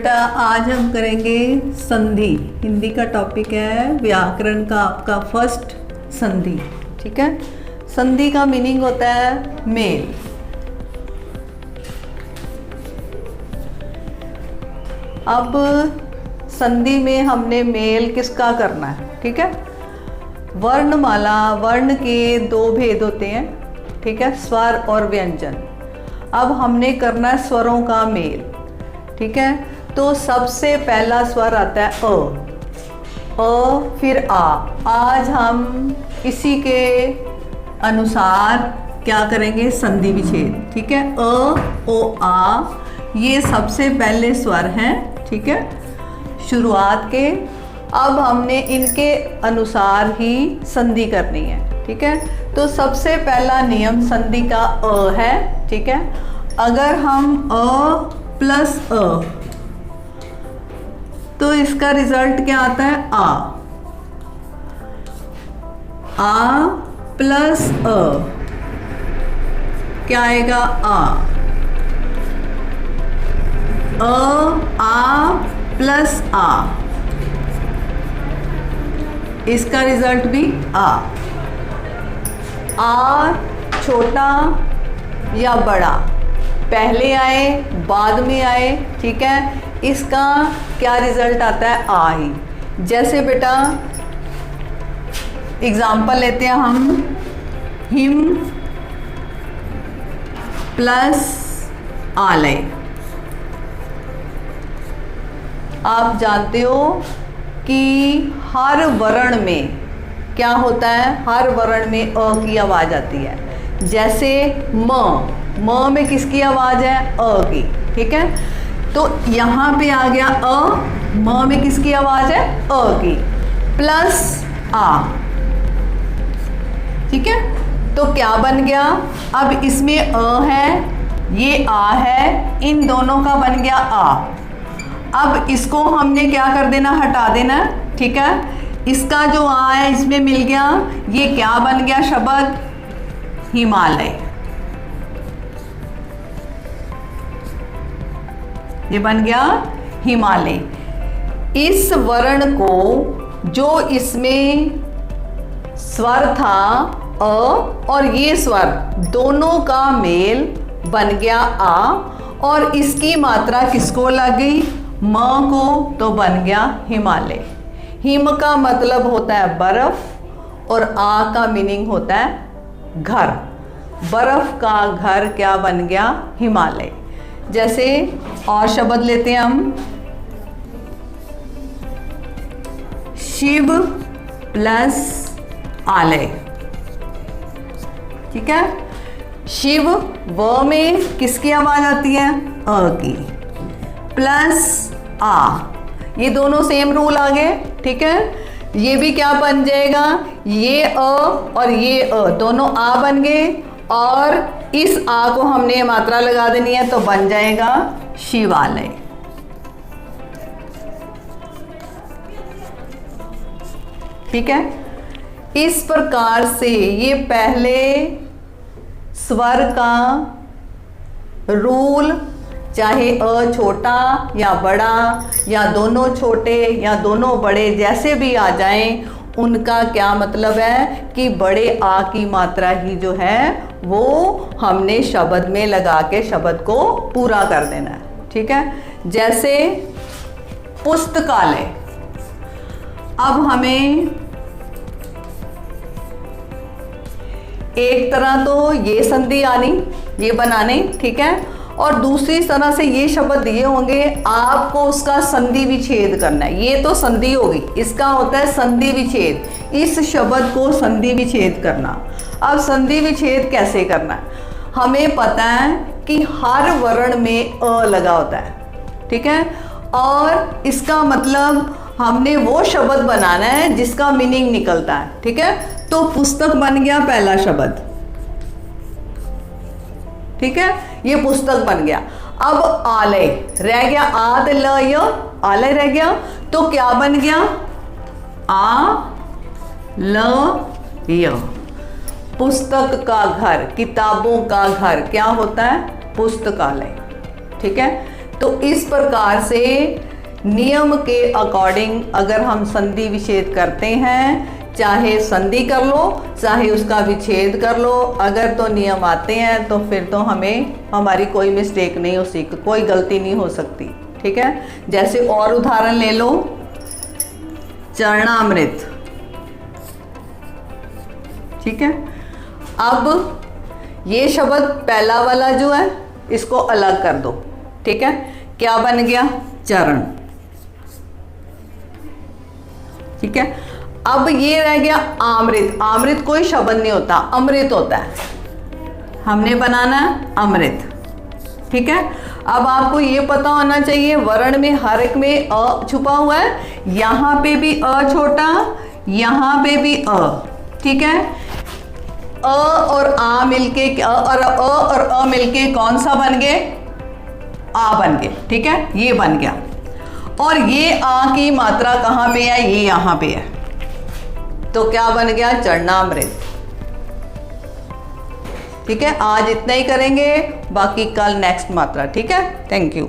बेटा आज हम करेंगे संधि। हिंदी का टॉपिक है, व्याकरण का आपका फर्स्ट संधि। ठीक है। संधि का मीनिंग होता है मेल। अब संधि में हमने मेल किसका करना है? ठीक है। वर्णमाला, वर्ण के दो भेद होते हैं, ठीक है, स्वर और व्यंजन। अब हमने करना है स्वरों का मेल। ठीक है। तो सबसे पहला स्वर आता है अ, फिर आ। आज हम इसी के अनुसार क्या करेंगे? संधि विच्छेद। ठीक है। अ, ओ, आ, ये सबसे पहले स्वर हैं। ठीक है, शुरुआत के। अब हमने इनके अनुसार ही संधि करनी है। ठीक है। तो सबसे पहला नियम संधि का अ है। ठीक है। अगर हम अ प्लस अ, तो इसका रिजल्ट क्या आता है? आ प्लस अ क्या आएगा? आ प्लस आ, इसका रिजल्ट भी आ छोटा या बड़ा, पहले आए बाद में आए। ठीक है। इसका क्या रिजल्ट आता है? आ ही। जैसे बेटा एग्जाम्पल लेते हैं हम, हिम प्लस आलय। आप जानते हो कि हर वर्ण में क्या होता है? हर वर्ण में अ की आवाज़ आती है। जैसे म में किसकी आवाज़ है? अ की। ठीक है। तो यहाँ पे आ गया अ, म में किसकी आवाज़ है? अ की, प्लस आ। ठीक है। तो क्या बन गया? अब इसमें अ है, ये आ है, इन दोनों का बन गया आ। अब इसको हमने क्या कर देना? हटा देना। ठीक है। इसका जो आ है इसमें मिल गया, ये क्या बन गया शब्द? हिमालय। ये बन गया हिमालय। इस वर्ण को, जो इसमें स्वर था अ और ये स्वर, दोनों का मेल बन गया आ, और इसकी मात्रा किसको लग गई? म को, तो बन गया हिमालय। हिम का मतलब होता है बर्फ और आ का मीनिंग होता है घर। बर्फ का घर क्या बन गया? हिमालय। जैसे और शब्द लेते हैं हम, शिव प्लस आलय। ठीक है। शिव व में किसकी आवाज आती है? अ की, प्लस आ, ये दोनों सेम रूल आ गए। ठीक है। ये भी क्या बन जाएगा? ये अ और ये अ दोनों आ बन गए, और इस आ को हमने मात्रा लगा देनी है, तो बन जाएगा शिवालय। ठीक है। इस प्रकार से ये पहले स्वर का रूल, चाहे अ छोटा या बड़ा, या दोनों छोटे या दोनों बड़े, जैसे भी आ जाएं, उनका क्या मतलब है कि बड़े आ की मात्रा ही जो है वो हमने शब्द में लगा के शब्द को पूरा कर देना है। ठीक है। जैसे पुस्तकालय। अब हमें एक तरह तो ये संधि आनी, ये बनाने। ठीक है। और दूसरी तरह से ये शब्द दिए होंगे, आपको उसका संधि विच्छेद करना है। ये तो संधि होगी, इसका होता है संधि विच्छेद। इस शब्द को संधि विच्छेद करना। अब संधि विच्छेद कैसे करना है? हमें पता है कि हर वर्ण में अ लगा होता है। ठीक है। और इसका मतलब हमने वो शब्द बनाना है जिसका मीनिंग निकलता है। ठीक है। तो पुस्तक बन गया पहला शब्द। ठीक है। ये पुस्तक बन गया। अब आलय रह गया, आद ल य, आलय रह गया, तो क्या बन गया? आ ल य। पुस्तक का घर, किताबों का घर क्या होता है? पुस्तकालय। ठीक है। तो इस प्रकार से नियम के अकॉर्डिंग अगर हम संधि विच्छेद करते हैं, चाहे संधि कर लो चाहे उसका विच्छेद कर लो, अगर तो नियम आते हैं तो फिर तो हमारी कोई मिस्टेक नहीं हो सकती, कोई गलती नहीं हो सकती। ठीक है, जैसे और उदाहरण ले लो, चरणामृत। ठीक है, अब ये शब्द पहला वाला जो है इसको अलग कर दो। ठीक है, क्या बन गया? चरण। ठीक है, अब ये रह गया आमृत। आमृत कोई शब्द नहीं होता, अमृत होता है, हमने बनाना है अमृत। ठीक है, अब आपको ये पता होना चाहिए वर्ण में हर एक में अ छुपा हुआ है, यहां पे भी अ छोटा, यहां पे भी अ। ठीक है, अ और आ मिलके और अ मिलके कौन सा बन गए? आ बन गए। ठीक है, ये बन गया। और ये आ की मात्रा कहाँ पे है? ये यहाँ पे है, तो क्या बन गया? चरणामृत। ठीक है, आज इतना ही करेंगे, बाकी कल नेक्स्ट मात्रा। ठीक है, थैंक यू।